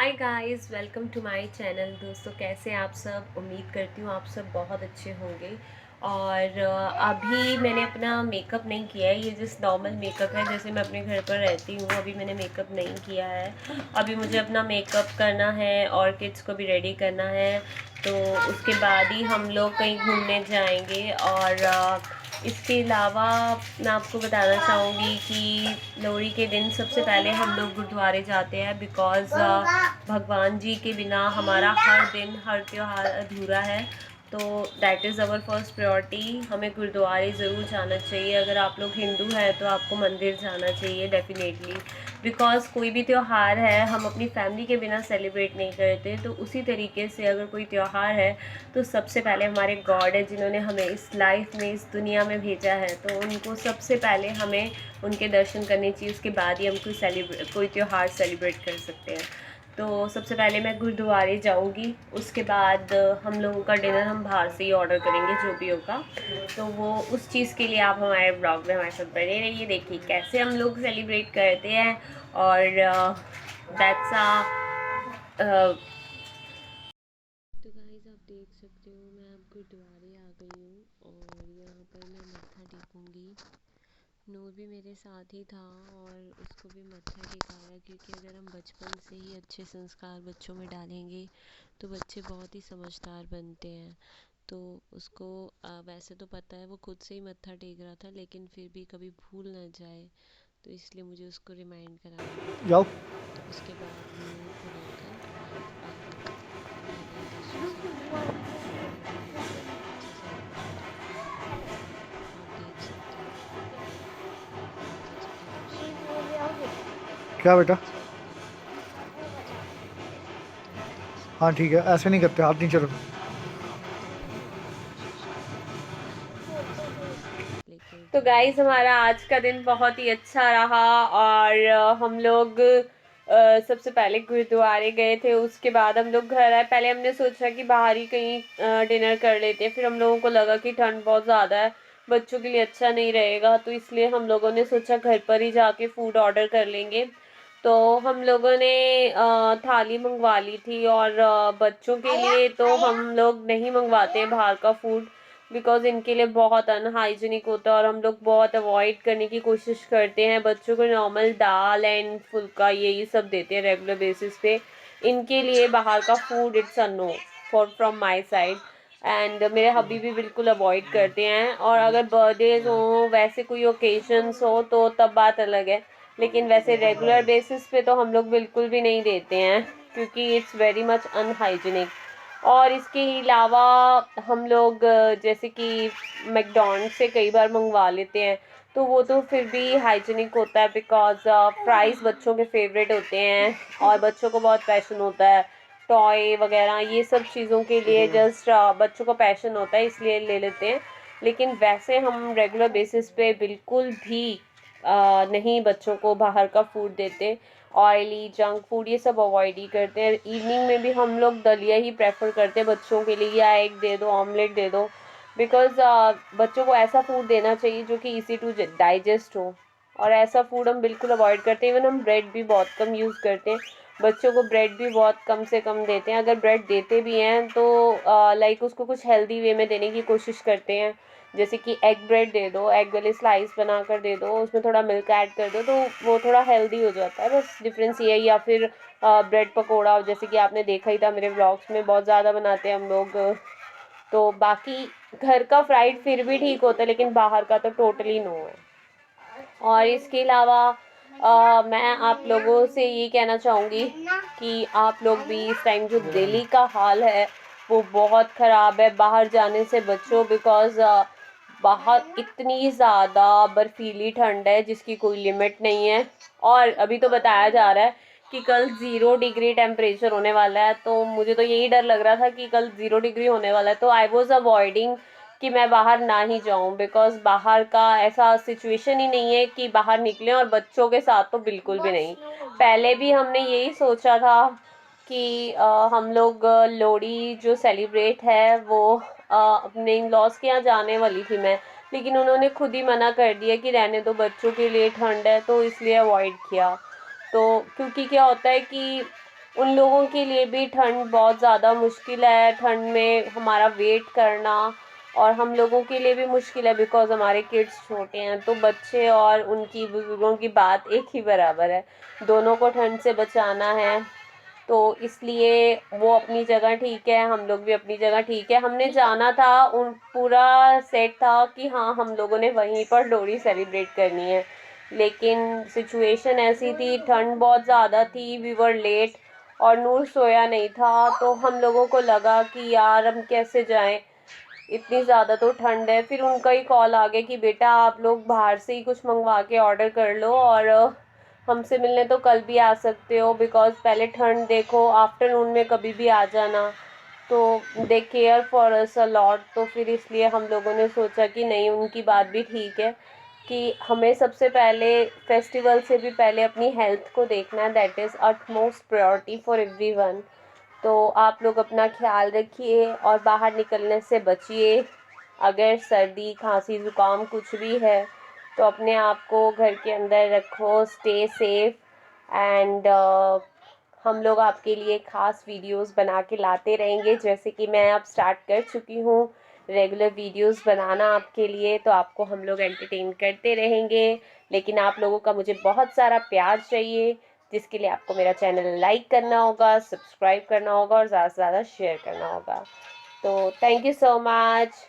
Hi guys, welcome to my channel. दोस्तों, कैसे आप सब? उम्मीद करती हूँ आप सब बहुत अच्छे होंगे। और अभी मैंने अपना मेकअप नहीं किया है। ये जस्ट नॉर्मल मेकअप है, जैसे मैं अपने घर पर रहती हूँ। अभी मैंने मेकअप नहीं किया है। अभी मुझे अपना मेकअप करना है और किड्स को भी रेडी करना है। तो उसके बाद ही हम लोग कहीं घूमने जाएंगे। और इसके अलावा मैं आपको बताना चाहूँगी कि लोहड़ी के दिन सबसे पहले हम लोग गुरुद्वारे जाते हैं, बिकॉज़ भगवान जी के बिना हमारा हर दिन हर त्यौहार अधूरा है। तो that is our first priority. हमें गुरुद्वारे ज़रूर जाना चाहिए। अगर आप लोग हिंदू हैं तो आपको मंदिर जाना चाहिए डेफिनेटली, बिकॉज़ कोई भी त्यौहार है हम अपनी फैमिली के बिना सेलिब्रेट नहीं करते। तो उसी तरीके से अगर कोई त्यौहार है तो सबसे पहले हमारे गॉड है, जिन्होंने हमें इस लाइफ में, इस दुनिया में भेजा है, तो उनको सबसे पहले हमें उनके दर्शन करने चाहिए। उसके बाद ही हम कोई त्यौहार सेलिब्रेट कर सकते हैं। तो सबसे पहले मैं गुरुद्वारे जाऊंगी। उसके बाद हम लोगों का डिनर हम बाहर से ही ऑर्डर करेंगे, जो भी होगा। तो वो उस चीज़ के लिए आप हमारे ब्लॉग में हमारे साथ बने रहिए। देखिए कैसे हम लोग सेलिब्रेट करते हैं। और दैट्स तो गाइस, आप देख सकते हो मैं अब गुरुद्वारे आ गई हूँ और यहाँ पर मैं मत्था टेकूंगी। नूर भी मेरे साथ ही था और उसको भी मत्था टेकाया, क्योंकि अगर हम बचपन से ही अच्छे संस्कार बच्चों में डालेंगे तो बच्चे बहुत ही समझदार बनते हैं। तो उसको वैसे तो पता है, वो खुद से ही मत्था टेक रहा था, लेकिन फिर भी कभी भूल ना जाए, तो इसलिए मुझे उसको रिमाइंड कराना पड़ा। जाओ। तो उसके बाद नूर को लेकर मैंने दूसरी साइड पे अच्छे से मत्था टेका। आप देख सकते हो माता जी के दर्शन हो रहे हैं। क्या बेटा? बहुत ही प्यारे माता जी हैं, तो आप देख हाँ सकते ठीक हो। है, ऐसे नहीं करते, हाथ नीचे रखो। मैं तो बहुत बार कोशिश की है लेकिन तो गाइस, हमारा आज का दिन बहुत ही अच्छा रहा। और हम लोग सबसे पहले गुरुद्वारे गए थे। उसके बाद हम लोग घर आए। पहले हमने सोचा कि बाहर ही कहीं डिनर कर लेते हैं, फिर हम लोगों को लगा कि ठंड बहुत ज़्यादा है, बच्चों के लिए अच्छा नहीं रहेगा, तो इसलिए हम लोगों ने सोचा घर पर ही जाके फूड ऑर्डर कर लेंगे। तो हम लोगों ने थाली मंगवा ली थी। और बच्चों के लिए तो हम लोग नहीं मंगवाते हैं बाहर का फूड, बिकॉज इनके लिए बहुत अनहाइजीनिक होता है और हम लोग बहुत अवॉइड करने की कोशिश करते हैं। बच्चों को नॉर्मल दाल एंड फुल्का यही सब देते हैं रेगुलर बेसिस पे। इनके लिए बाहर का food it's a no for from my side. And मेरे हबी भी बिल्कुल अवॉइड करते हैं। और अगर बर्थडेज हो, वैसे कोई ओकेजन्स हो, तो तब बात अलग है। लेकिन वैसे रेगुलर बेसिस पे तो हम लोग बिल्कुल भी नहीं देते हैं, क्योंकि इट्स वेरी मच अनहाइजीनिक। और इसके अलावा हम लोग जैसे कि मैकडोनल्ड से कई बार मंगवा लेते हैं, तो वो तो फिर भी हाइजीनिक होता है, बिकॉज फ्राइज़ बच्चों के फेवरेट होते हैं और बच्चों को बहुत पैशन होता है। टॉय वगैरह ये सब चीज़ों के लिए जस्ट बच्चों को पैशन होता है, इसलिए ले लेते हैं। लेकिन वैसे हम रेगुलर बेसिस पे बिल्कुल भी नहीं बच्चों को बाहर का फूड देते। ऑयली जंक फूड ये सब अवॉइड ही करते हैं। इवनिंग में भी हम लोग दलिया ही प्रेफर करते हैं बच्चों के लिए, या एग दे दो, ऑमलेट दे दो। बिकॉज बच्चों को ऐसा फूड देना चाहिए जो कि इजी टू डाइजेस्ट हो। और ऐसा फूड हम बिल्कुल अवॉइड करते हैं। इवन हम ब्रेड भी बहुत कम यूज़ करते हैं। बच्चों को ब्रेड भी बहुत कम से कम देते हैं। अगर ब्रेड देते भी हैं तो लाइक उसको कुछ हेल्दी वे में देने की कोशिश करते हैं। जैसे कि एग ब्रेड दे दो, एग वाले स्लाइस बना कर दे दो, उसमें थोड़ा मिल्क ऐड कर दो, तो वो थोड़ा हेल्दी हो जाता है। बस डिफरेंस ये है। या फिर ब्रेड पकौड़ा, जैसे कि आपने देखा ही था मेरे व्लॉग्स में, बहुत ज़्यादा बनाते हैं हम लोग। तो बाकी घर का फ्राइड फिर भी ठीक होता है, लेकिन बाहर का तो टोटली नो है। और इसके अलावा मैं आप लोगों से ये कहना चाहूँगी कि आप लोग भी इस टाइम, जो दिल्ली का हाल है वो बहुत ख़राब है, बाहर जाने से बचो। बिकॉज़ बाहर इतनी ज़्यादा बर्फीली ठंड है जिसकी कोई लिमिट नहीं है। और अभी तो बताया जा रहा है कि कल 0 डिग्री टेम्परेचर होने वाला है। तो मुझे तो यही डर लग रहा था कि कल 0 डिग्री होने वाला है, तो आई वॉज अवॉइडिंग कि मैं बाहर ना ही जाऊं, बिकॉज बाहर का ऐसा सिचुएशन ही नहीं है कि बाहर निकलें। और बच्चों के साथ तो बिल्कुल भी नहीं। पहले भी हमने यही सोचा था कि हम लोग लोहड़ी जो सेलिब्रेट है वो अपने इन लॉज के यहाँ जाने वाली थी मैं, लेकिन उन्होंने खुद ही मना कर दिया कि रहने दो, बच्चों के लिए ठंड है, तो इसलिए अवॉइड किया। तो क्योंकि क्या होता है कि उन लोगों के लिए भी ठंड बहुत ज़्यादा मुश्किल है, ठंड में हमारा वेट करना, और हम लोगों के लिए भी मुश्किल है बिकॉज़ हमारे किड्स छोटे हैं, तो बच्चे और उनकी बुज़ुर्गों की बात एक ही बराबर है, दोनों को ठंड से बचाना है। तो इसलिए वो अपनी जगह ठीक है, हम लोग भी अपनी जगह ठीक है। हमने जाना था, उन पूरा सेट था कि हाँ हम लोगों ने वहीं पर लोहड़ी सेलिब्रेट करनी है, लेकिन सिचुएशन ऐसी थी, ठंड बहुत ज़्यादा थी, वी वर लेट, और नूर सोया नहीं था, तो हम लोगों को लगा कि यार हम कैसे जाएं, इतनी ज़्यादा तो ठंड है। फिर उनका ही कॉल आ गया कि बेटा आप लोग बाहर से ही कुछ मंगवा के ऑर्डर कर लो, और हमसे मिलने तो कल भी आ सकते हो, बिकॉज़ पहले ठंड देखो, आफ्टरनून में कभी भी आ जाना। तो they care for us a lot, तो फिर इसलिए हम लोगों ने सोचा कि नहीं, उनकी बात भी ठीक है कि हमें सबसे पहले फेस्टिवल से भी पहले अपनी हेल्थ को देखना है, that is utmost priority for everyone. तो आप लोग अपना ख्याल रखिए और बाहर निकलने से बचिए। अगर सर्दी खांसी ज़ुकाम कुछ भी है तो अपने आप को घर के अंदर रखो, स्टे सेफ, एंड हम लोग आपके लिए ख़ास वीडियोस बना के लाते रहेंगे, जैसे कि मैं अब स्टार्ट कर चुकी हूँ रेगुलर वीडियोस बनाना आपके लिए, तो आपको हम लोग एंटरटेन करते रहेंगे। लेकिन आप लोगों का मुझे बहुत सारा प्यार चाहिए, जिसके लिए आपको मेरा चैनल लाइक करना होगा, सब्सक्राइब करना होगा और ज़्यादा से ज़्यादा शेयर करना होगा। तो थैंक यू सो मच।